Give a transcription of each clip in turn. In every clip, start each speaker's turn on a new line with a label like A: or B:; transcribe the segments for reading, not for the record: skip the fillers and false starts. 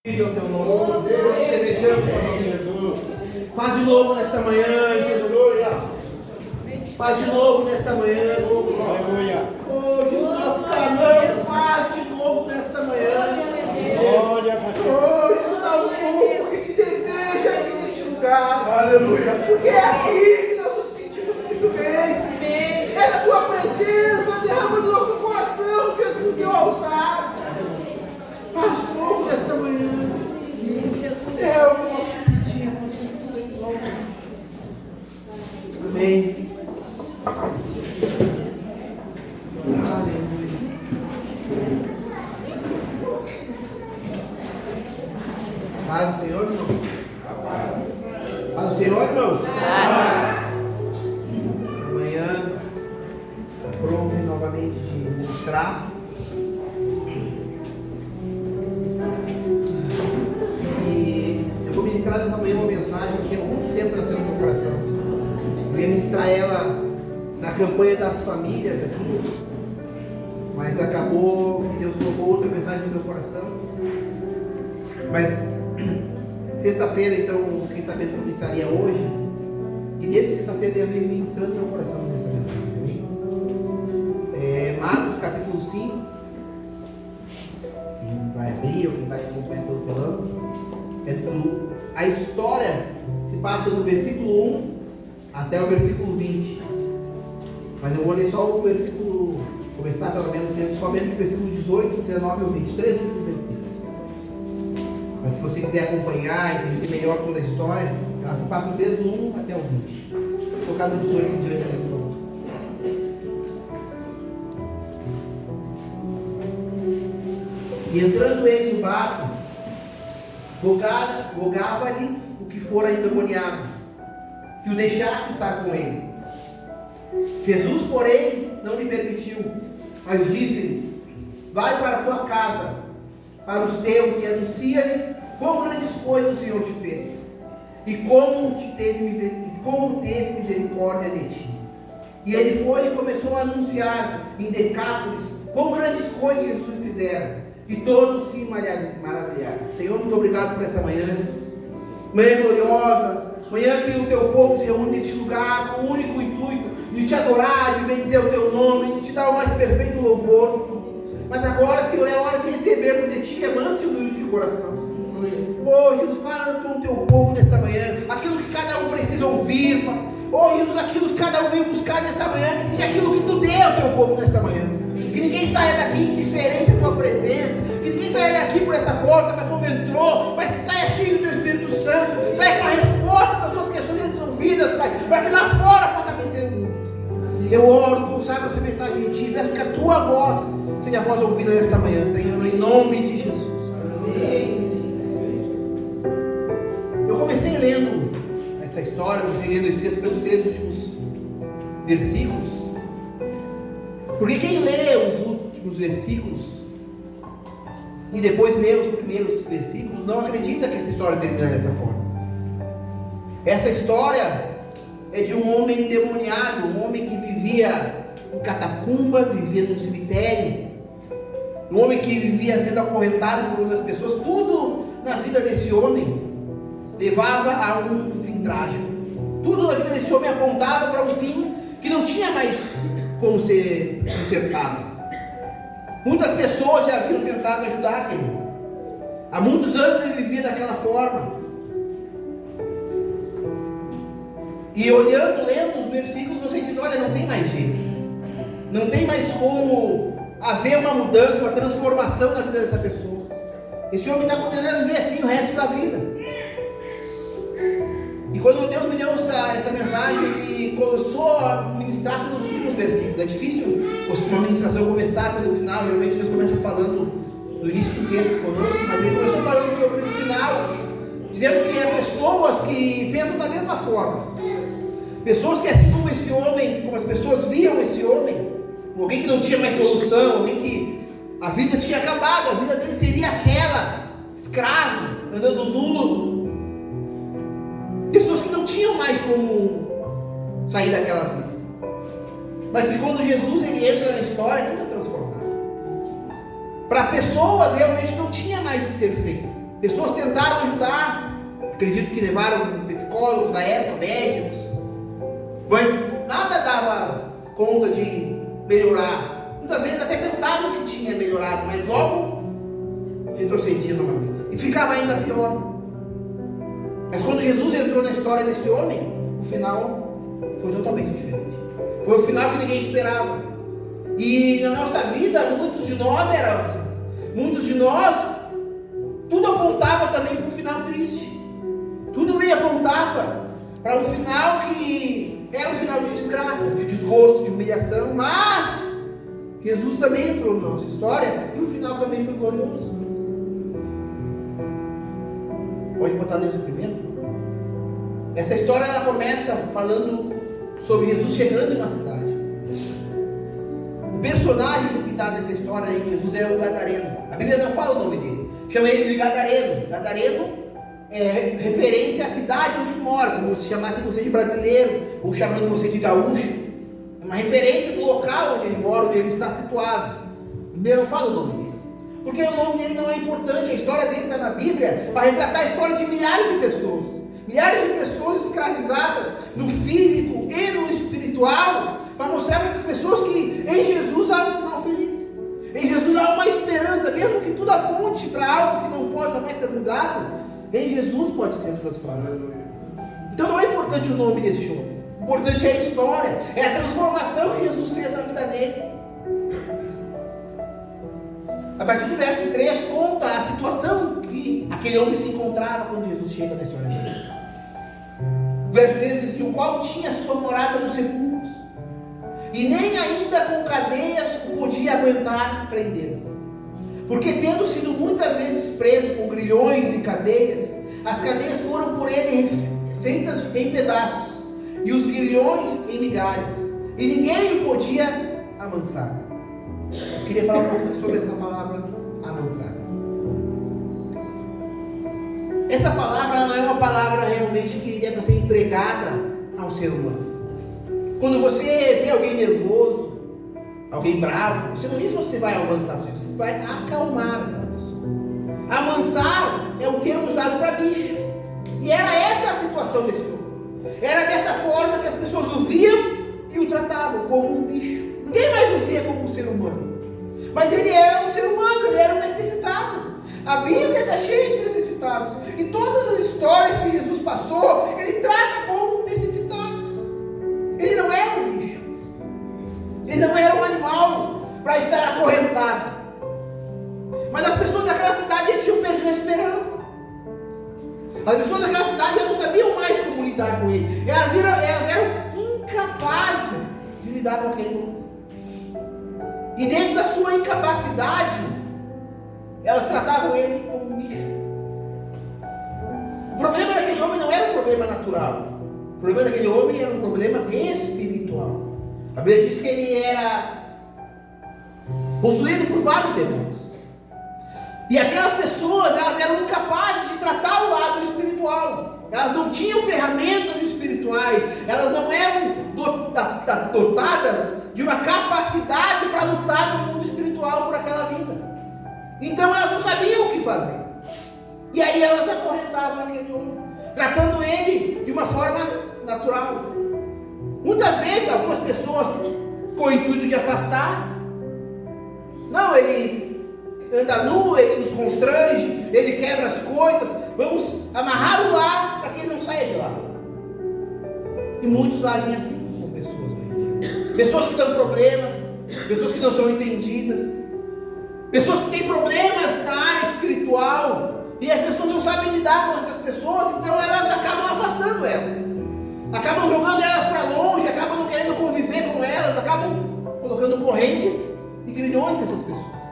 A: Ao teu nome, nós te desejamos, Senhor Jesus. Faz de novo nesta manhã, Jesus. Faz de novo nesta manhã, Senhor.
B: Aleluia.
A: Oh, Jesus, nós clamamos, faz de novo nesta manhã.
B: Glória a Deus.
A: Oh, Jesus, dá um povo que te deseja aqui neste lugar. Aleluia. Porque é aqui que nós nos sentimos muito bem. É a tua presença, derrama no nosso coração, Jesus, no teu altar. Faz de novo nesta manhã. É o que nós te pedimos. Amém. Aleluia. Paz do Senhor, irmãos. Paz do Senhor, irmãos. Amanhã, prove novamente de mostrar. Nessa manhã uma mensagem que há muito tempo nasceu no meu coração. Eu ia ministrar ela na campanha das famílias aqui, mas acabou que Deus colocou outra mensagem no meu coração. Mas sexta-feira, então, quem sabe eu ministraria hoje, e desde sexta-feira Deus veio ministrando no meu coração essa mensagem. Marcos capítulo 5, quem vai abrir ou quem vai acompanhar pelo telão, a história se passa do versículo 1 até o versículo 20. Mas eu vou ler só o versículo, começar pelo menos somente o versículo 18, 19 e 20, três últimos versículos. Mas se você quiser acompanhar e entender melhor toda a história, ela se passa desde o 1 até o 20. Vou colocar do 18 em diante ali, por favor. E entrando ele no barco, rogava-lhe o que fora endemoniado, que o deixasse estar com ele. Jesus, porém, não lhe permitiu, mas disse-lhe: vai para a tua casa, para os teus, e anuncia-lhes quão grandes coisas o Senhor te fez, e como teve misericórdia de ti. E ele foi e começou a anunciar em Decápolis quão grandes coisas Jesus fizera. E todos se maravilharam. Senhor, muito obrigado por essa manhã, Jesus. Manhã gloriosa, manhã que o teu povo se reúne neste lugar com o único intuito de te adorar, de bendizer o teu nome, de te dar o mais perfeito louvor. Mas agora, Senhor, é hora de recebermos de ti que é manso e humilde de coração. Oh, Jesus, fala com o teu povo nesta manhã, aquilo que cada um precisa ouvir, Pai. Oh, Jesus, aquilo que cada um veio buscar nessa manhã, que seja aquilo que tu dê ao teu povo nesta manhã. Que ninguém saia daqui indiferente à tua presença, que ninguém saia daqui por essa porta para como entrou, mas que saia cheio do teu Espírito Santo, saia com a resposta das suas questões resolvidas, Pai, para que lá fora possa vencer o mundo. Eu oro, consagro essa mensagem em ti, peço que a tua voz seja a voz ouvida nesta manhã, Senhor, em nome de Jesus. Amém. Eu comecei lendo essa história, comecei lendo esse texto pelos três últimos versículos. Porque quem lê os últimos versículos e depois lê os primeiros versículos não acredita que essa história termina dessa forma. Essa história é de um homem endemoniado, um homem que vivia em catacumbas, vivia num cemitério, um homem que vivia sendo acorrentado por outras pessoas. Tudo na vida desse homem levava a um fim trágico. Tudo na vida desse homem apontava para um fim que não tinha mais como ser consertado. Muitas pessoas já haviam tentado ajudar aquele homem. Há muitos anos ele vivia daquela forma. E olhando, lendo os versículos, você diz: olha, não tem mais jeito. Não tem mais como haver uma mudança, uma transformação na vida dessa pessoa. Esse homem está condenado a viver assim o resto da vida. E quando Deus me deu essa mensagem, Ele começou a ministrar pelos últimos versículos. É difícil uma ministração começar pelo final. Geralmente Deus começa falando no início do texto conosco, mas Ele começou falando sobre o final, dizendo que é pessoas que pensam da mesma forma. Pessoas que, assim como esse homem, como as pessoas viam esse homem, alguém que não tinha mais solução, alguém que a vida tinha acabado, a vida dele seria aquela, escravo, andando nu. Pessoas que não tinham mais como sair daquela vida. Mas que quando Jesus ele entra na história, tudo é transformado. Para pessoas realmente não tinha mais o que ser feito. Pessoas tentaram ajudar, acredito que levaram psicólogos na época, médicos, mas nada dava conta de melhorar. Muitas vezes até pensavam que tinha melhorado, mas logo retrocedia novamente e ficava ainda pior. Mas quando Jesus entrou na história desse homem, o final foi totalmente diferente. Foi o final que ninguém esperava. E na nossa vida, muitos de nós eram assim. Muitos de nós, tudo apontava também para um final triste. Tudo me apontava para um final que era um final de desgraça, de desgosto, de humilhação. Mas Jesus também entrou na nossa história e o final também foi glorioso. Pode botar desde o primeiro? Essa história ela começa falando sobre Jesus chegando em uma cidade. O personagem que está nessa história aí, Jesus, é o Gadareno. A Bíblia não fala o nome dele, chama ele de Gadareno. Gadareno é referência à cidade onde ele mora, como se chamasse você de brasileiro, ou chamando você de gaúcho. É uma referência do local onde ele mora, onde ele está situado. A Bíblia não fala o nome dele, porque o nome dele não é importante. A história dele está na Bíblia para retratar a história de milhares de pessoas. Milhares de pessoas escravizadas no físico e no espiritual, para mostrar para essas pessoas que em Jesus há um final feliz. Em Jesus há uma esperança, mesmo que tudo aponte para algo que não possa mais ser mudado, em Jesus pode ser transformado. Então não é importante o nome desse homem, o importante é a história, é a transformação que Jesus fez na vida dele. A partir do verso 3 conta a situação que aquele homem se encontrava quando Jesus chega na história dele. O verso 3 diz que o qual tinha sua morada nos sepulcros, e nem ainda com cadeias o podia aguentar prender, porque tendo sido muitas vezes preso com grilhões e cadeias, as cadeias foram por ele feitas em pedaços, e os grilhões em migalhas, e ninguém o podia amansar. Eu queria falar um pouco sobre essa palavra, amansar. Essa palavra não é uma palavra realmente que deve ser empregada ao ser humano. Quando você vê alguém nervoso, alguém bravo, você não diz que você vai amansar, você vai acalmar aquela pessoa. Amansar é um termo usado para bicho. E era essa a situação desse homem. Era dessa forma que as pessoas o viam e o tratavam como um bicho. Ninguém mais o via como um ser humano. Mas ele era um ser humano, ele era um necessitado. A Bíblia está cheia de necessitados. E todas as histórias que Jesus passou, ele trata como necessitados. Ele não era um bicho. Ele não era um animal para estar acorrentado. Mas as pessoas daquela cidade tinham perdido a esperança. As pessoas daquela cidade não sabiam mais como lidar com ele. Elas eram incapazes de lidar com aquele homem. E dentro da sua incapacidade, elas tratavam ele como um bicho. O problema daquele homem não era um problema natural. O problema daquele homem era um problema espiritual. A Bíblia diz que ele era possuído por vários demônios. E aquelas pessoas, elas eram incapazes de tratar o lado espiritual. Elas não tinham ferramentas espirituais. Elas não eram dotadas de uma capacidade para lutar no mundo espiritual por aquela vida. Então elas não sabiam o que fazer. E aí elas acorrentavam aquele homem, tratando ele de uma forma natural. Muitas vezes algumas pessoas com o intuito de afastar. Não, ele anda nu, ele nos constrange, ele quebra as coisas, vamos amarrá-lo lá para que ele não saia de lá. E muitos agem assim com pessoas hoje em dia. Pessoas que têm problemas, pessoas que não são entendidas, pessoas que têm problemas na área espiritual, e as pessoas não sabem lidar com essas pessoas, então elas acabam afastando elas, acabam jogando elas para longe, acabam não querendo conviver com elas, acabam colocando correntes e grilhões nessas pessoas,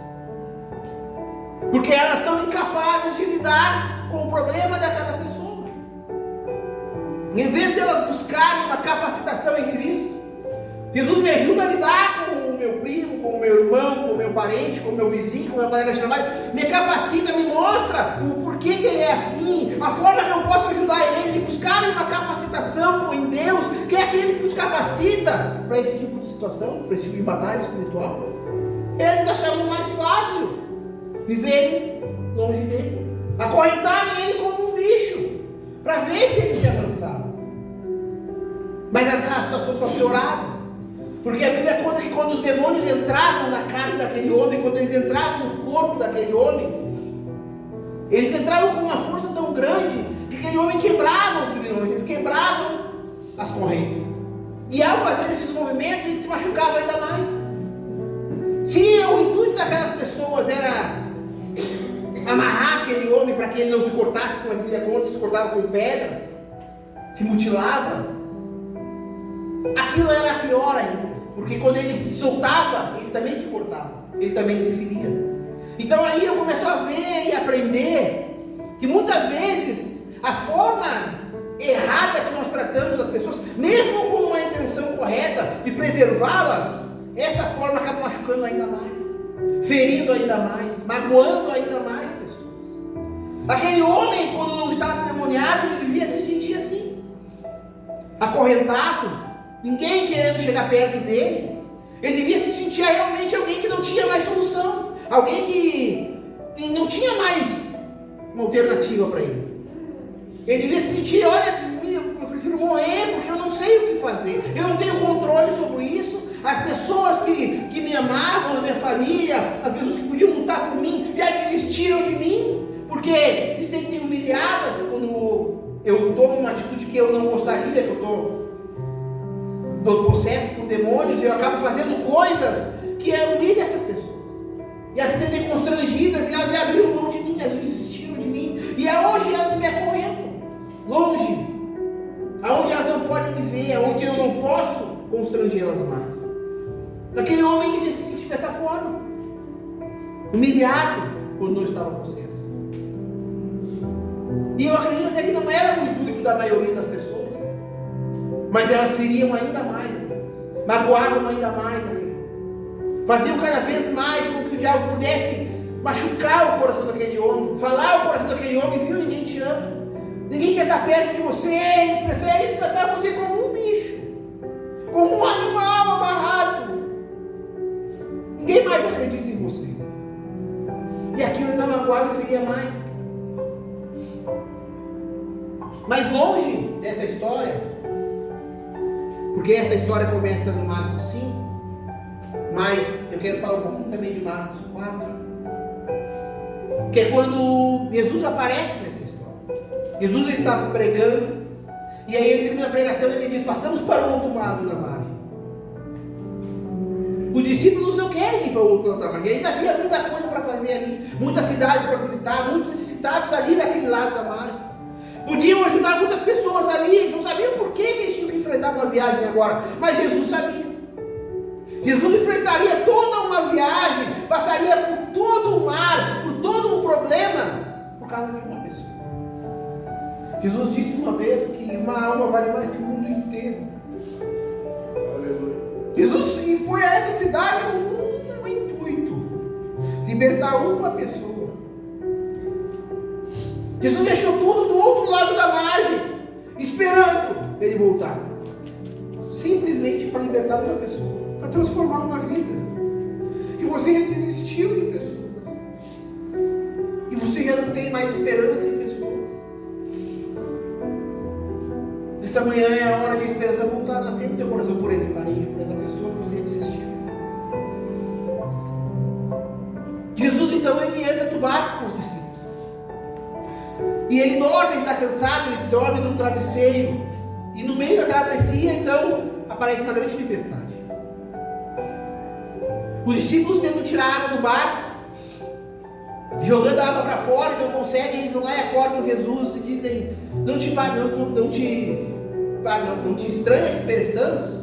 A: porque elas são incapazes de lidar com o problema daquela pessoa. Em vez de elas buscarem uma capacitação em Cristo, Jesus me ajuda a lidar com o meu primo, com o meu irmão, com o meu parente, com o meu vizinho, com o meu colega de trabalho, me capacita, me mostra o porquê que ele é assim, a forma que eu posso ajudar ele, buscar uma capacitação em Deus, que é aquele que nos capacita para esse tipo de situação, para esse tipo de batalha espiritual. Eles achavam mais fácil viverem longe dele, acorrentarem ele como um bicho, para ver se ele se avançava. Mas a situação só piorava, porque a Bíblia conta que quando os demônios entravam na carne daquele homem, quando eles entravam no corpo daquele homem, eles entravam com uma força tão grande que aquele homem quebrava os grilhões, eles quebravam as correntes. E ao fazer esses movimentos, ele se machucava ainda mais. Se o intuito daquelas pessoas era amarrar aquele homem para que ele não se cortasse, como a Bíblia conta, se cortava com pedras, se mutilava, aquilo era pior ainda, porque quando ele se soltava, ele também se cortava, ele também se feria. Então aí eu começo a ver e aprender que muitas vezes a forma errada que nós tratamos as pessoas, mesmo com uma intenção correta de preservá-las, essa forma acaba machucando ainda mais, ferindo ainda mais, magoando ainda mais pessoas. Aquele homem, quando não estava endemoniado, ele devia se sentir assim, acorrentado, ninguém querendo chegar perto dele. Ele devia se sentir realmente alguém que não tinha mais solução, alguém que não tinha mais uma alternativa para ele. Ele devia se sentir, olha, eu prefiro morrer porque eu não sei o que fazer, eu não tenho controle sobre isso. As pessoas que me amavam, a minha família, as pessoas que podiam lutar por mim, já desistiram de mim, porque se sentem humilhadas quando eu tomo uma atitude que eu não gostaria, que eu estou possesso por demônios, e eu acabo fazendo coisas que humilham essas pessoas. E elas se sentem constrangidas, e elas já abriram mão de mim, elas desistiram de mim, e hoje elas me acorrentam, longe, aonde elas não podem me ver, aonde eu não posso constrangê-las mais. Aquele homem devia se sentir dessa forma, humilhado quando não estava possesso. E eu acredito até que não era o intuito da maioria das pessoas, mas elas feriam ainda mais, magoavam ainda mais aquele, faziam cada vez mais com que o diabo pudesse machucar o coração daquele homem, falar o coração daquele homem, viu, ninguém te ama, ninguém quer estar perto de você, eles preferem tratar você como um bicho, como um animal amarrado. Ninguém mais acredita em você. E aquilo ainda magoava e feria mais. Mas longe dessa história, porque essa história começa no Marcos 5, mas eu quero falar um pouquinho também de Marcos 4, que é quando Jesus aparece nessa história. Jesus está pregando, e aí ele termina a pregação e ele diz: passamos para o outro lado da margem. Os discípulos não querem ir para o outro lado da margem, ainda havia muita coisa para fazer ali, muitas cidades para visitar, muitos necessitados ali daquele lado da margem. Podiam ajudar muitas pessoas ali, eles não sabiam por que eles tinham que enfrentar uma viagem agora, mas Jesus sabia. Jesus enfrentaria toda uma viagem, passaria por todo o mar, por todo um problema, por causa de uma pessoa. Jesus disse uma vez que uma alma vale mais que o mundo inteiro. Jesus foi a essa cidade com um intuito: libertar uma pessoa. Jesus deixou tudo do outro lado da margem, esperando ele voltar, simplesmente para libertar uma pessoa, para transformar uma vida. E você já desistiu de pessoas, e você já não tem mais esperança em pessoas. Essa manhã é a hora de a esperança voltar a nascer no teu coração por esse parente, por essa pessoa que você desistiu. Jesus então ele entra no barco com os discípulos. E ele dorme, ele está cansado, ele dorme num travesseiro. E no meio da travessia então aparece uma grande tempestade. Os discípulos tentam tirar a água do barco, jogando a água para fora e não conseguem. Eles vão lá e acordam Jesus e dizem: não te estranha que pereçamos?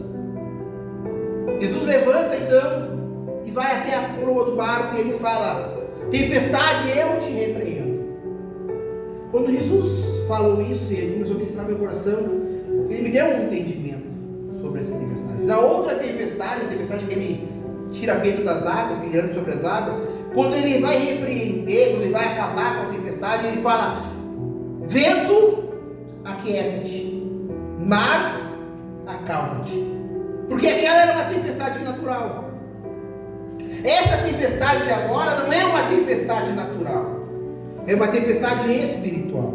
A: Jesus levanta então e vai até a proa do barco e ele fala: tempestade, eu te repreendo. Quando Jesus falou isso e ele começou a ministrar meu coração, ele me deu um entendimento sobre essa tempestade. Da outra tempestade, a tempestade que ele tira Pedro das águas, que ele anda sobre as águas, quando ele vai repreender, quando ele vai acabar com a tempestade, ele fala: vento, aquieta-te, mar, acalma-te. Porque aquela era uma tempestade natural. Essa tempestade de agora não é uma tempestade natural, É uma tempestade espiritual.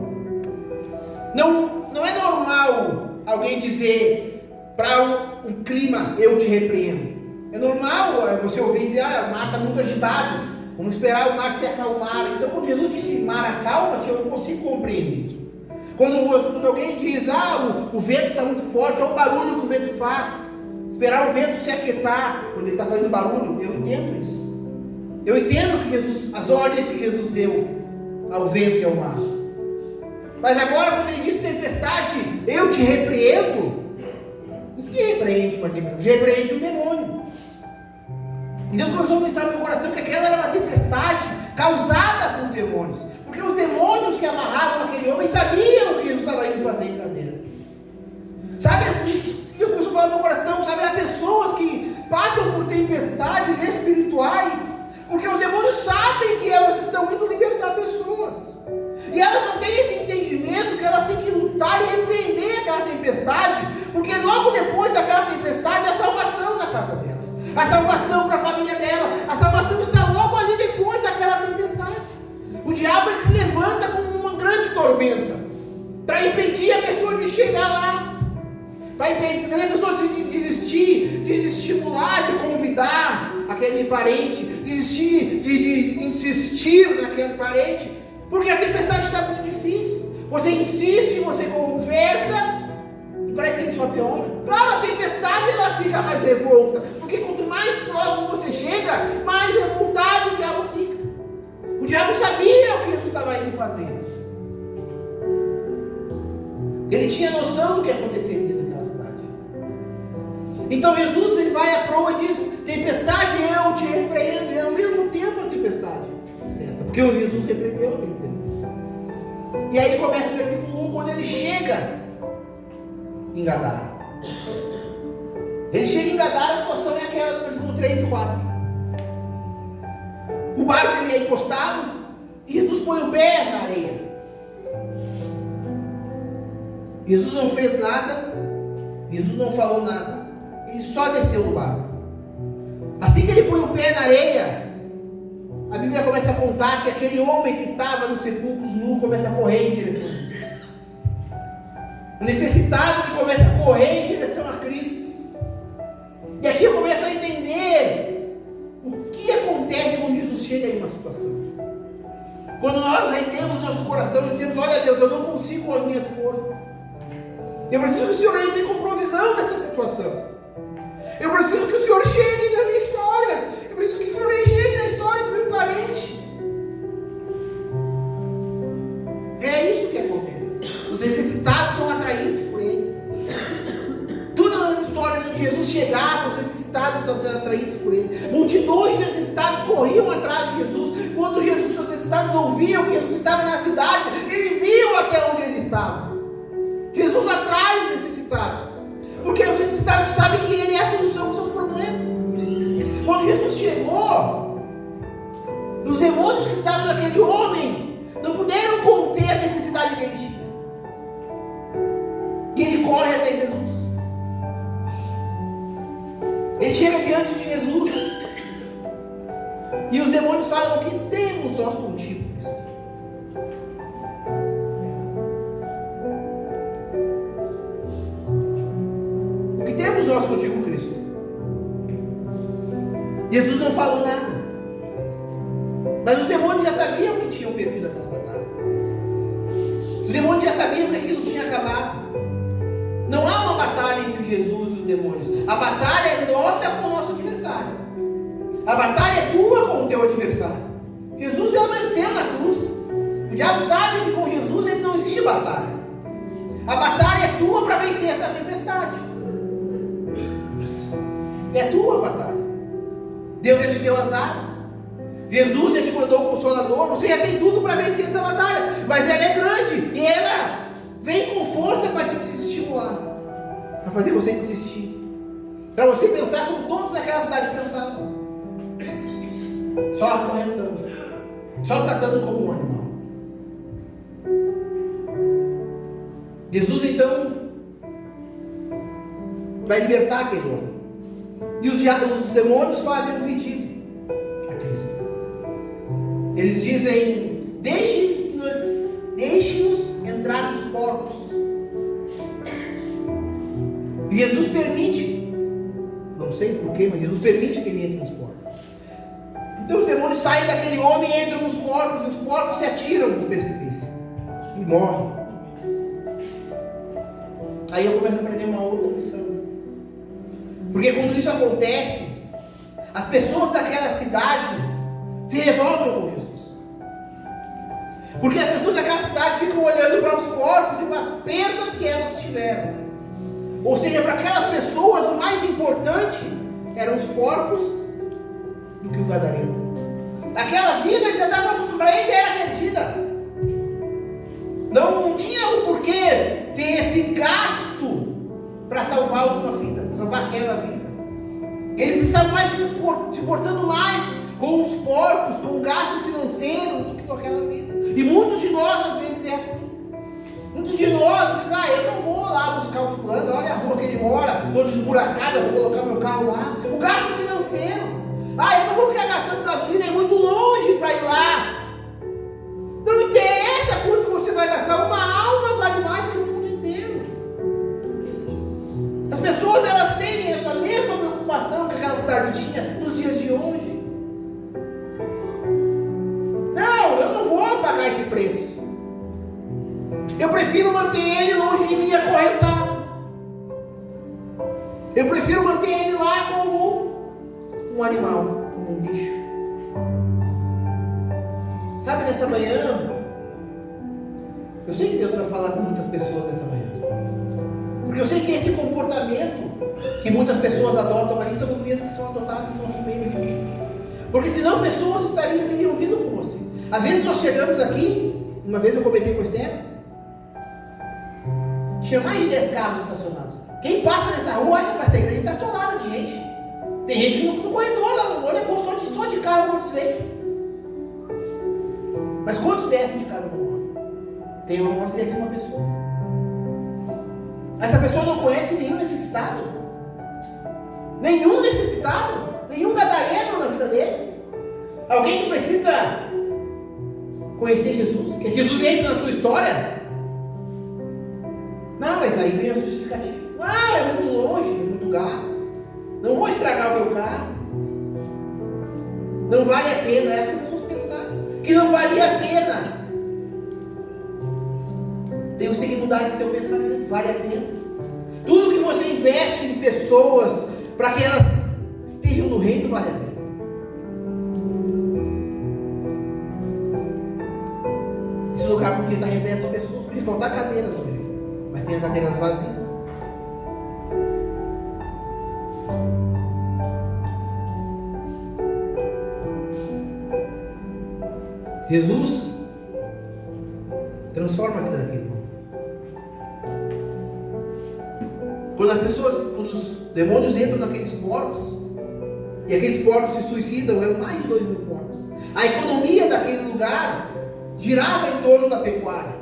A: Não é normal alguém dizer para um clima, eu te repreendo. É normal você ouvir dizer, o mar está muito agitado, vamos esperar o mar se acalmar. Então, quando Jesus disse, mar, acalma-te, eu não consigo compreender. Quando alguém diz, o vento está muito forte, olha o barulho que o vento faz, esperar o vento se aquietar, quando ele está fazendo barulho, eu entendo isso. Eu entendo que as ordens que Jesus deu ao vento e ao mar. Mas agora, quando ele diz tempestade, eu te repreendo, isso que repreende uma tempestade, repreende um demônio. E Deus começou a pensar no meu coração que aquela era uma tempestade causada por demônios. Porque os demônios que amarravam aquele homem sabiam o que Jesus estava indo fazer em cadeira. Sabe, Deus começou a falar no meu coração, sabe, há pessoas que passam por tempestades espirituais, porque os demônios sabem que elas estão indo libertar pessoas. E elas não têm esse entendimento que elas têm que lutar e repreender aquela tempestade, porque logo depois daquela tempestade, a salvação na casa dela, a salvação para a família dela, a salvação está logo ali depois daquela tempestade. O diabo ele se levanta como uma grande tormenta, para impedir a pessoa de chegar lá, para impedir a pessoa de desistir, de estimular, de convidar aquele parente, desistir de insistir naquele parente, porque a tempestade está muito difícil. Você insiste, você conversa, e parece que ele só piora. Claro, a tempestade ela fica mais revolta, porque quanto mais próximo você chega, mais revoltado o diabo fica. O diabo sabia o que Jesus estava indo fazer. Ele tinha noção do que aconteceria naquela cidade. Então Jesus ele vai à proa e diz, tempestade eu te repreendo. E ao mesmo tempo a tempestade cessa, porque o Jesus repreendeu aqueles demônios. E aí começa o versículo 1, quando ele chega em Gadara. Ele chega em Gadara, a situação é aquela do versículo 3 e 4. O barco ele é encostado e Jesus põe o pé na areia. Jesus não fez nada, Jesus não falou nada, ele só desceu do barco. Assim que ele põe o pé na areia, a Bíblia começa a contar que aquele homem que estava nos sepulcros nu começa a correr em direção a Jesus. O necessitado ele começa a correr em direção a Cristo. E aqui eu começo a entender o que acontece quando Jesus chega em uma situação. Quando nós rendemos nosso coração e dizemos, olha Deus, eu não consigo com as minhas forças. Eu preciso que o Senhor entre com provisão nessa situação. Eu preciso que o Senhor chegue na minha história. Eu preciso que o Senhor chegue na história do meu parente. É isso que acontece. Os necessitados são atraídos por Ele. Todas as histórias onde Jesus chegava, os necessitados são atraídos por Ele. Multidões de necessitados corriam atrás de Jesus. Quando Jesus, os necessitados ouviam que Jesus estava na cidade, eles iam até onde Ele estava. Jesus atrai os necessitados, porque os necessitados sabem que Ele é a solução dos seus problemas. Quando Jesus chegou, os demônios que estavam naquele homem não puderam conter a necessidade que ele tinha. E ele corre até Jesus. Ele chega diante de Jesus. E os demônios falam, o que temos nós contigo, Cristo? O que temos nós contigo, Cristo? Jesus não falou nada. Mas os demônios já sabiam que tinham perdido aquela batalha. Os demônios já sabiam que aquilo tinha acabado. Não há uma batalha entre Jesus e os demônios. A batalha é nossa com o nosso adversário. A batalha é tua com o teu adversário. Jesus já venceu na cruz. O diabo sabe que com Jesus ele não existe batalha. A batalha é tua para vencer essa tempestade. É tua a batalha. Deus já te deu as armas. Jesus já te mandou o Consolador. Você já tem tudo para vencer essa batalha. Mas ela é grande. E ela vem com força para te desestimular. Para fazer você desistir. Para você pensar como todos naquela cidade pensavam. Só acorrentando. Só tratando como um animal. Jesus então vai libertar aquele homem. E os demônios fazem um pedido a Cristo. Eles dizem, deixe entrar nos porcos. E Jesus permite, não sei porquê, mas Jesus permite que ele entre nos porcos. Então os demônios saem daquele homem e entram nos porcos, e os porcos se atiram do precipício e morrem. Aí eu começo a aprender uma outra lição. Porque quando isso acontece, as pessoas daquela cidade se revoltam com Jesus. Porque as pessoas daquela cidade ficam olhando para os porcos e para as perdas que elas tiveram. Ou seja, para aquelas pessoas o mais importante eram os porcos do que o gadareno. Aquela vida eles já estavam acostumados, a gente era perdida. Não tinha o porquê ter esse gasto para salvar alguma vida, para salvar aquela vida. Eles estavam mais se importando mais com os porcos, com o gasto financeiro do que com aquela vida. E muitos de nós às vezes é assim. Muitos de nós dizem, eu não vou lá buscar o fulano, olha a rua que ele mora, toda esburacada, eu vou colocar meu carro lá. O gasto financeiro. Eu não vou ficar gastando gasolina, é muito longe para ir lá. Não interessa quanto você vai gastar, uma alma vale mais que o mundo inteiro. As pessoas elas têm essa mesma preocupação que aquela cidade tinha nos dias de hoje. Não, eu não vou pagar esse preço. Eu prefiro manter ele longe de mim acorrentado. Eu prefiro manter ele lá como um animal, como um bicho. Sabe, nessa manhã, eu sei que Deus vai falar com muitas pessoas nessa manhã. Porque eu sei que esse comportamento que muitas pessoas adotam ali são os mesmos que são adotados no nosso meio aqui. Porque senão pessoas teriam vindo com você. Às vezes nós chegamos aqui, uma vez eu comentei com a Esther, tinha mais de 10 carros estacionados. Quem passa nessa rua acha que essa igreja está atolada de gente. Tem gente no corredor lá, no olho é posto só de carro, quantos vem. Mas quantos descem de carro no olho? Tem uma que desce uma pessoa. Essa pessoa não conhece nenhum necessitado. Nenhum necessitado. Nenhum gadareno na vida dele. Alguém que precisa conhecer Jesus. Que Jesus entre na sua história. Não, mas aí vem a justificativa. É muito longe, é muito gasto. Não vou estragar o meu carro. Não vale a pena. É as pessoas pensaram que não valia a pena. Deus tem que mudar esse seu pensamento. Vale a pena. Tudo que você investe em pessoas para que elas estejam no reino vale a pena. Esse lugar podia estar repleto de pessoas. Podia faltar cadeiras hoje. Mas tem as cadeiras vazias. Jesus transforma a vida daquele homem. Quando os demônios entram naqueles porcos, e aqueles porcos se suicidam, eram mais de 2.000 porcos. A economia daquele lugar girava em torno da pecuária.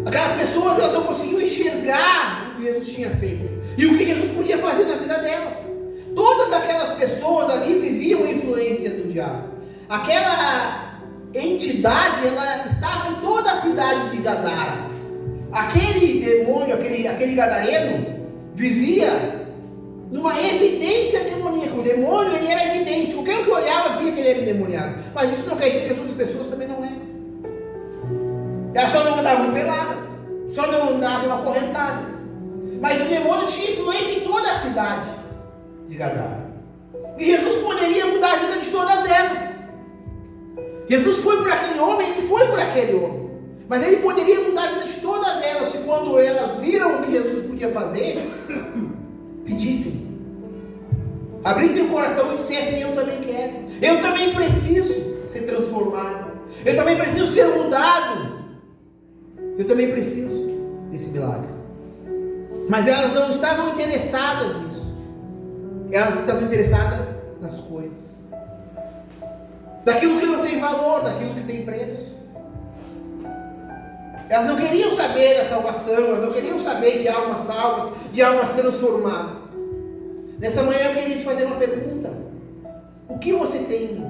A: Aquelas pessoas elas não conseguiam enxergar o que Jesus tinha feito e o que Jesus podia fazer na vida delas. Todas aquelas pessoas ali viviam a influência do diabo. Aquela entidade, ela estava em toda a cidade de Gadara. Aquele demônio, aquele gadareno, vivia numa evidência demoníaca. O demônio, ele era evidente. Qualquer um que olhava via que ele era endemoniado. Mas isso não quer dizer que as outras pessoas também não eram. Elas só não andavam peladas, só não andavam acorrentadas. Mas o demônio tinha influência em toda a cidade de Gadara. E Jesus poderia mudar a vida de todas elas. Jesus foi por aquele homem, ele foi por aquele homem. Mas ele poderia mudar a vida de todas elas, se quando elas viram o que Jesus podia fazer, pedissem. Abrissem o coração e dissessem, eu também quero. Eu também preciso ser transformado. Eu também preciso ser mudado. Eu também preciso desse milagre. Mas elas não estavam interessadas nisso. Elas estavam interessadas nas coisas. Daquilo que não tem valor, daquilo que tem preço. Elas não queriam saber da salvação, elas não queriam saber de almas salvas, de almas transformadas. Nessa manhã eu queria te fazer uma pergunta. O que você tem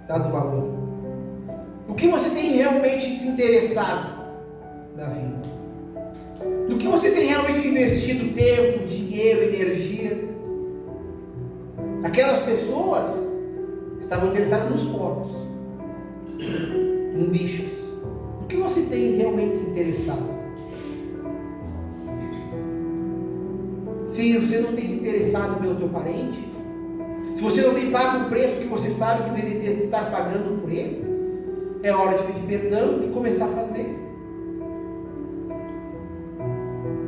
A: dado valor? O que você tem realmente se interessado na vida? No que você tem realmente investido tempo, dinheiro, energia? Aquelas pessoas estavam interessadas nos porcos, em bichos. No que você tem realmente se interessado? Se você não tem se interessado pelo teu parente, se você não tem pago o preço que você sabe que deveria estar pagando por ele, é hora de pedir perdão e começar a fazer.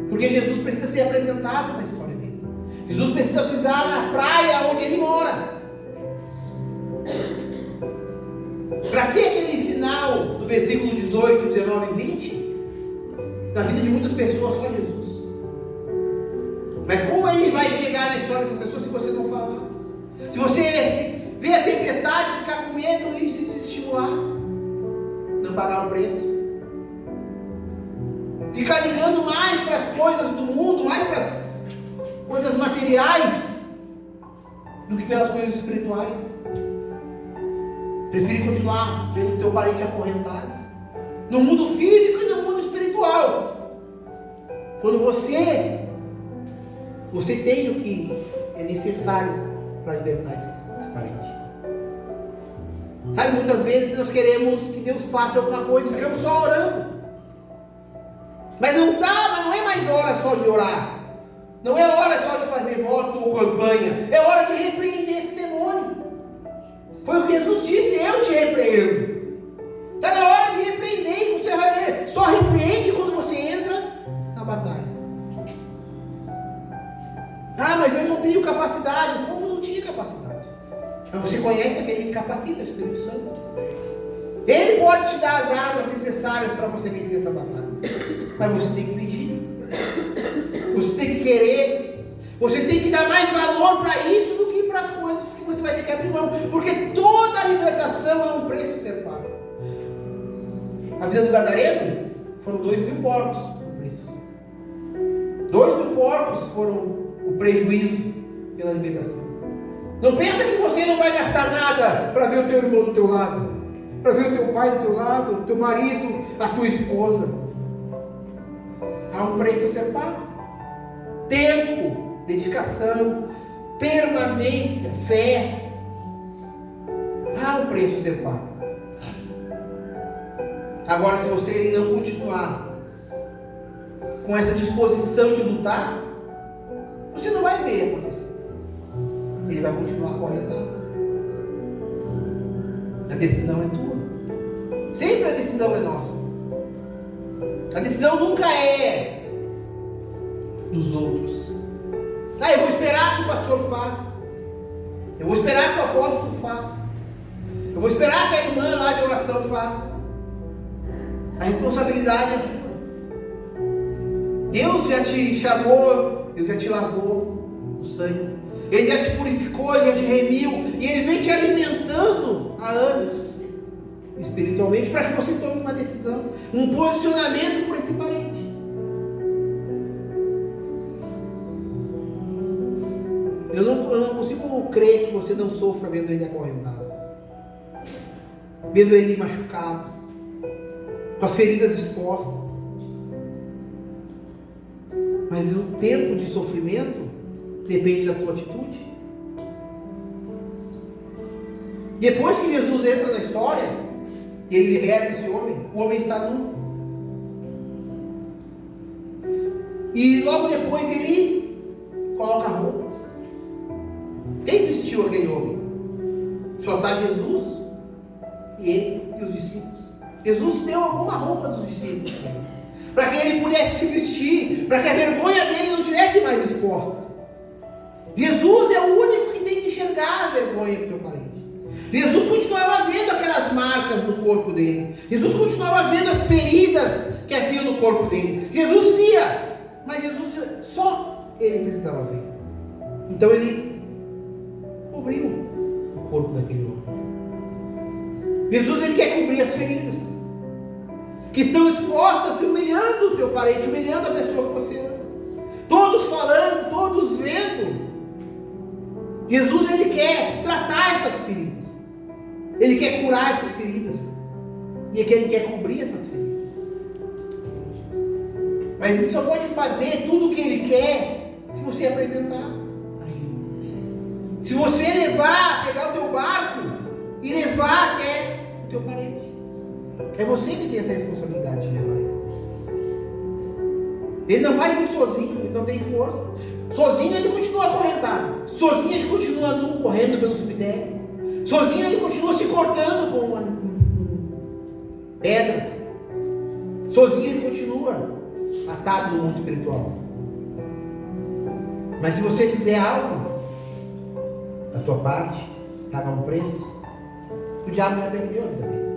A: Porque Jesus precisa ser apresentado na história dele. Jesus precisa pisar na praia onde ele mora. Para que aquele final do versículo 18, 19 e 20? Na vida de muitas pessoas, só Jesus. Mas como ele vai chegar na história dessas pessoas se você não falar? Se você ver a tempestade, ficar com medo e se desestimular, não pagar o preço, ficar ligando mais para as coisas do mundo, mais para as coisas materiais do que pelas coisas espirituais. Prefere continuar vendo o teu parente acorrentado no mundo físico e no mundo espiritual. Quando você tem o que é necessário para libertar esse parente. Sabe, muitas vezes nós queremos que Deus faça alguma coisa e ficamos só orando. Mas não é mais hora só de orar. Não é hora só de fazer voto ou campanha. É hora de repreender esse demônio. Foi o que Jesus disse: eu te repreendo. Está na hora de repreender. Você só repreende quando você entra na batalha. Ah, mas eu não tenho capacidade. Como não tinha capacidade? Mas você conhece aquele que capacita, o Espírito Santo. Ele pode te dar as armas necessárias para você vencer essa batalha. Mas você tem que pedir. Você tem que querer. Você tem que dar mais valor para isso do que para as coisas que você vai ter que abrir mão. Porque toda a libertação é um preço a ser pago. A vida do gadareno foram 2.000 porcos o preço. 2.000 porcos foram o prejuízo pela libertação. Não pensa que você não vai gastar nada para ver o teu irmão do teu lado, para ver o teu pai do teu lado, o teu marido, a tua esposa. Há um preço a ser pago. Tempo, dedicação, permanência, fé. Há um preço a ser pago. Agora, se você não continuar com essa disposição de lutar, você não vai ver acontecer. Ele vai continuar acorrentado. A decisão é tua. Sempre a decisão é nossa. A decisão nunca é dos outros. Eu vou esperar que o pastor faça. Eu vou esperar que o apóstolo faça. Eu vou esperar que a irmã lá de oração faça. A responsabilidade é tua. Deus já te chamou, Deus já te lavou no sangue. Ele já te purificou, Ele já te remiu. E Ele vem te alimentando há anos, espiritualmente, para que você tome uma decisão, um posicionamento por esse parente. Eu não consigo crer que você não sofra vendo ele acorrentado, vendo ele machucado, com as feridas expostas. Mas o tempo de sofrimento depende da tua atitude. Depois que Jesus entra na história e ele liberta esse homem, o homem está nu. E logo depois ele coloca roupas. Quem vestiu aquele homem? Só está Jesus e ele e os discípulos. Jesus deu alguma roupa dos discípulos para que ele pudesse se vestir, para que a vergonha dele não estivesse mais exposta. Jesus é o único que tem que enxergar a vergonha do teu parente. Jesus continuava vendo aquelas marcas no corpo dele. Jesus continuava vendo as feridas que havia no corpo dele. Jesus via, mas Jesus só ele precisava ver. Então ele cobriu o corpo daquele homem. Jesus ele quer cobrir as feridas que estão expostas, humilhando o teu parente, humilhando a pessoa que você ama. Todos falando, todos vendo. Jesus ele quer tratar essas feridas. Ele quer curar essas feridas. E é que Ele quer cobrir essas feridas. Mas Ele só pode fazer tudo o que Ele quer se você apresentar a Ele. Se você pegar o teu barco e levar até o teu parente. É você que tem essa responsabilidade de levar. Ele não vai vir sozinho, ele não tem força. Sozinho ele continua acorrentado. Sozinho ele continua nu, correndo pelo cemitério. Sozinho ele continua se cortando com pedras. Sozinho ele continua atado no mundo espiritual. Mas se você fizer algo da tua parte, pagar um preço, o diabo já perdeu a vida dele.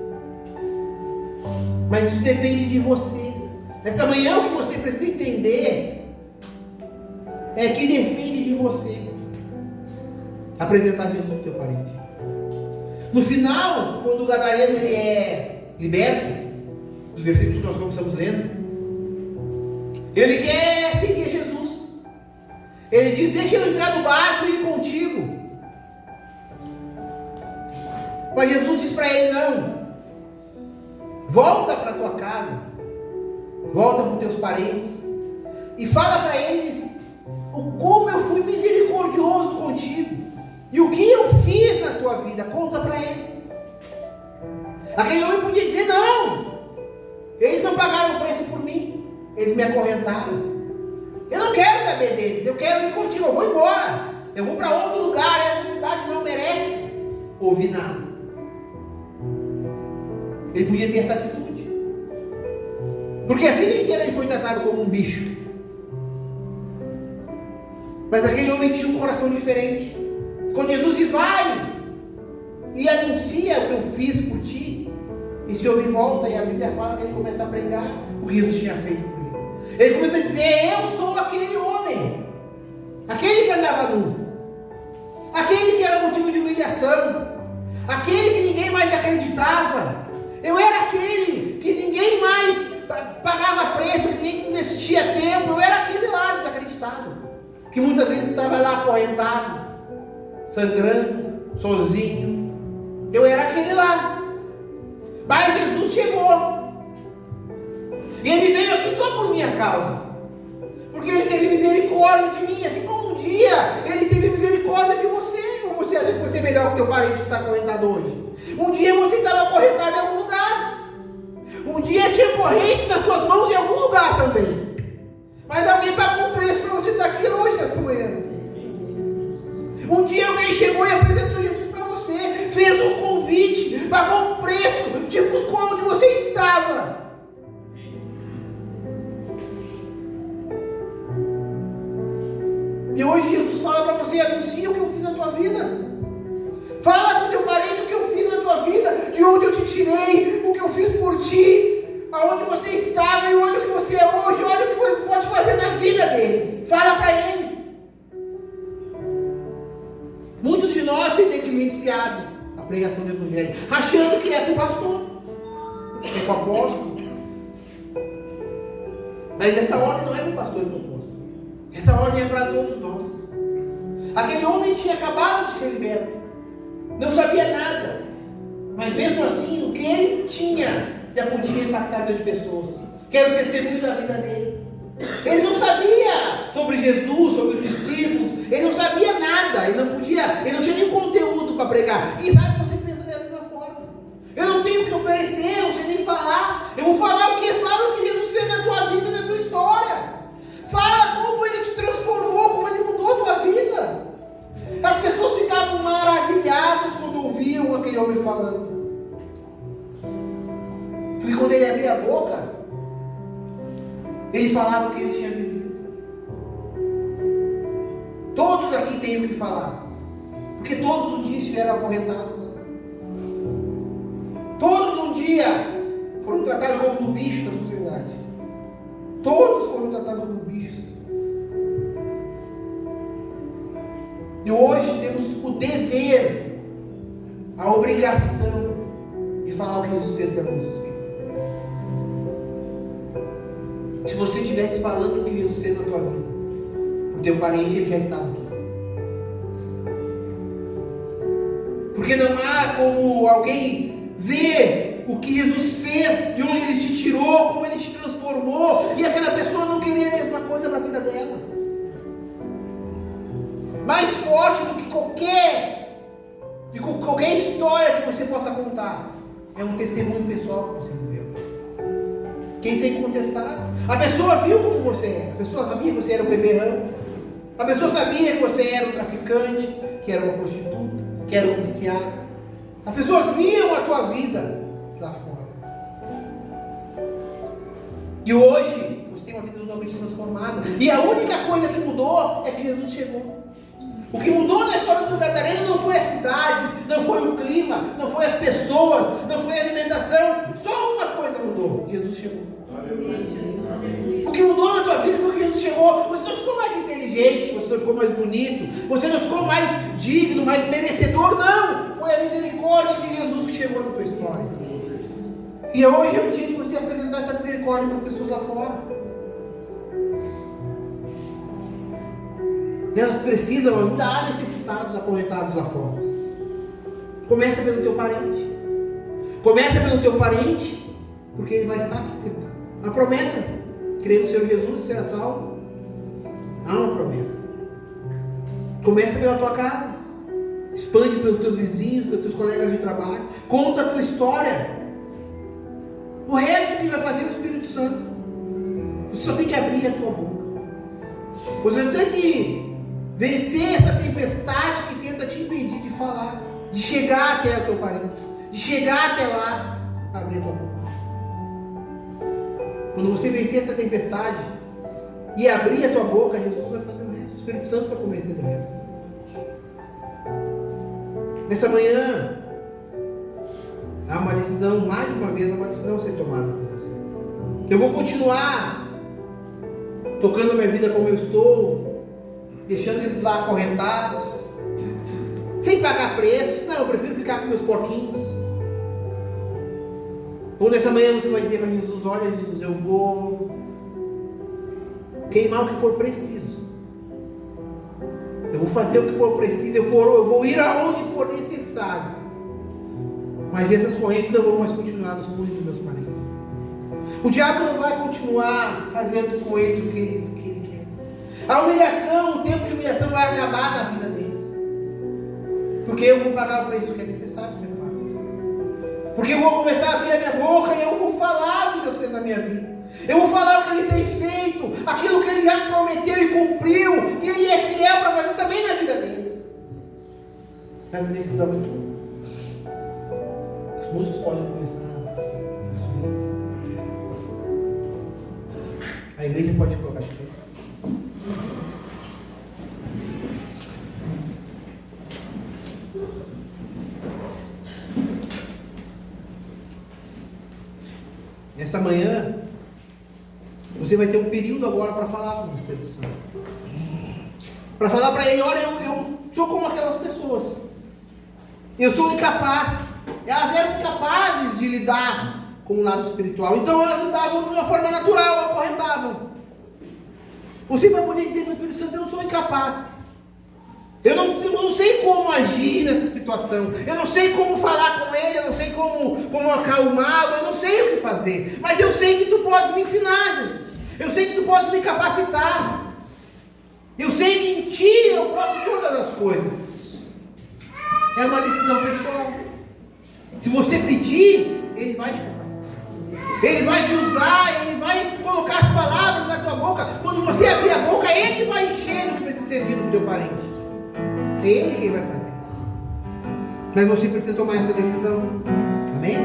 A: Mas isso depende de você. Nessa manhã o que você precisa entender é que depende de você apresentar Jesus ao teu parente. No final, quando o gadareno ele é liberto, dos versículos que nós começamos lendo, ele quer seguir Jesus. Ele diz: deixa eu entrar no barco e ir contigo. Mas Jesus diz para ele: não, volta para a tua casa, volta para os teus parentes e fala para eles como eu fui misericordioso contigo e o que eu fiz na tua vida. Conta para eles. Aquele homem podia dizer: não, eles não pagaram o preço por mim, eles me acorrentaram, eu não quero saber deles, eu quero ir contigo, eu vou embora, eu vou para outro lugar, essa cidade não merece ouvir nada. Ele podia ter essa atitude, porque a vida inteira ele foi tratado como um bicho. Mas aquele homem tinha um coração diferente. Quando Jesus diz: vai e anuncia o que eu fiz por ti, esse homem volta e a Bíblia fala que ele começa a pregar o que Jesus tinha feito por ele. Ele começa a dizer: eu sou aquele homem, aquele que andava nu, aquele que era motivo de humilhação, aquele que ninguém mais acreditava. Eu era aquele que ninguém mais pagava preço, que ninguém investia tempo. Eu era aquele lá desacreditado, que muitas vezes estava lá acorrentado, sangrando, sozinho. Eu era aquele lá. Mas Jesus chegou. E Ele veio aqui só por minha causa, porque Ele teve misericórdia de mim, assim como um dia Ele teve misericórdia de você. Ou você acha que você é melhor que o teu parente que está acorrentado hoje? Um dia você estava acorrentado em algum lugar. Um dia tinha correntes nas tuas mãos em algum lugar também. Mas alguém pagou um preço para você estar aqui hoje, nesta manhã. Um dia alguém chegou e apresentou Jesus para você, fez um convite, pagou um preço, te buscou onde você estava. E hoje Jesus fala para você: anuncia o que eu fiz na tua vida. Fala para o teu parente o que eu fiz na tua vida, de onde eu te tirei, o que eu fiz por ti, aonde você estava e olha o que você é hoje, olha o que você pode fazer na vida dele. Fala para ele. Muitos de nós têm negligenciado a pregação do Evangelho, achando que é para o pastor, é para o apóstolo. Mas essa ordem não é para o pastor e para o apóstolo, essa ordem é para todos nós. Aquele homem tinha acabado de ser liberto, não sabia nada, mas mesmo assim o que ele tinha já podia impactar a vida de pessoas, que era o testemunho da vida dele. Ele não sabia sobre Jesus, sobre os discípulos, ele não sabia nada, ele não tinha nenhum conteúdo para pregar. Quem sabe você pensa da mesma forma: eu não tenho o que oferecer, eu não sei nem falar. Eu vou falar o que? Fala o que Jesus fez na tua vida, na tua história. Fala como Ele te transformou, como Ele mudou a tua vida. As pessoas ficavam maravilhadas quando ouviam aquele homem falando, porque quando ele abria a boca, ele falava o que ele tinha vivido. Todos aqui têm o que falar, porque todos um dia estiveram acorrentados, né? Todos um dia foram tratados como um bicho da sociedade. Todos foram tratados como bichos. E hoje temos o dever, a obrigação de falar o que Jesus fez pelas nossas vidas. Se você estivesse falando o que Jesus fez na tua vida, o teu parente ele já estava aqui. Porque não há como alguém ver o que Jesus fez, de onde Ele te tirou, como Ele te transformou, e aquela pessoa não querer a mesma coisa para a vida dela. Mais forte do que qualquer história que você possa contar, é um testemunho pessoal que você viveu. Que isso é incontestável. A pessoa viu como você era, a pessoa sabia que você era um beberrão, a pessoa sabia que você era um traficante, que era uma prostituta, que era um viciado. As pessoas viam a tua vida lá fora. E hoje você tem uma vida totalmente transformada. E a única coisa que mudou é que Jesus chegou. O que mudou na história do Gadareno não foi a cidade, não foi o clima, não foi as pessoas, não foi a alimentação. Só uma coisa mudou: Jesus chegou. O que mudou na tua vida foi que Jesus chegou. Você não ficou mais inteligente, você não ficou mais bonito, você não ficou mais digno, mais merecedor, não. Foi a misericórdia de Jesus que chegou na tua história. E hoje é o dia de você apresentar essa misericórdia para as pessoas lá fora. Elas precisam, ainda há necessitados acorrentados lá fora. Começa pelo teu parente. Começa pelo teu parente, porque ele vai estar aqui sentado. A promessa, crer no Senhor Jesus e será salvo. Há uma promessa. Começa pela tua casa. Expande pelos teus vizinhos, pelos teus colegas de trabalho. Conta a tua história. O resto que vai fazer é o Espírito Santo. Você só tem que abrir a tua boca. Você tem que vencer essa tempestade que tenta te impedir de falar, de chegar até o teu parente, de chegar até lá, abrir a tua boca. Quando você vencer essa tempestade e abrir a tua boca, Jesus vai fazer o resto. O Espírito Santo vai convencer do resto. Nessa manhã, há uma decisão, mais uma vez, há uma decisão a ser tomada por você. Eu vou continuar tocando a minha vida como eu estou, deixando eles lá acorrentados, sem pagar preço. Não, eu prefiro ficar com meus porquinhos. Ou nessa manhã você vai dizer para Jesus: olha, Jesus, eu vou queimar o que for preciso, eu vou fazer o que for preciso, eu vou ir aonde for necessário, mas essas correntes não vão mais continuar nos punhos dos meus parentes. O diabo não vai continuar fazendo com eles o que ele quer. A humilhação, o tempo de humilhação vai acabar na vida deles, porque eu vou pagar o preço que é necessário ser pago. Porque eu vou começar a abrir a minha boca e eu vou falar o que Deus fez na minha vida. Eu vou falar o que Ele tem feito, aquilo que Ele já prometeu e cumpriu, e Ele é fiel para fazer também na vida deles. Mas a decisão é tua. Os músicos podem começar a subir. A igreja pode colocar de pé. Nessa manhã, você vai ter um período agora para falar com o Espírito Santo. Para falar para ele: olha, eu sou como aquelas pessoas. Eu sou incapaz. Elas eram incapazes de lidar com o lado espiritual. Então elas lidavam de uma forma natural, acorrentavam. Você vai poder dizer para o Espírito Santo: eu sou incapaz. Eu não sei como agir nessa situação. Eu não sei como falar com ele. Eu não sei como acalmá-lo. Eu não sei o que fazer. Mas eu sei que tu podes me ensinar, Jesus. Eu sei que tu podes me capacitar. Eu sei que em ti eu posso todas as coisas. É uma decisão pessoal. Se você pedir, ele vai te capacitar. Ele vai te usar. Ele vai colocar as palavras na tua boca. Quando você abrir a boca, ele vai encher do que precisa ser dito para o teu parente. É Ele quem vai fazer. Mas você precisa tomar essa decisão. Amém?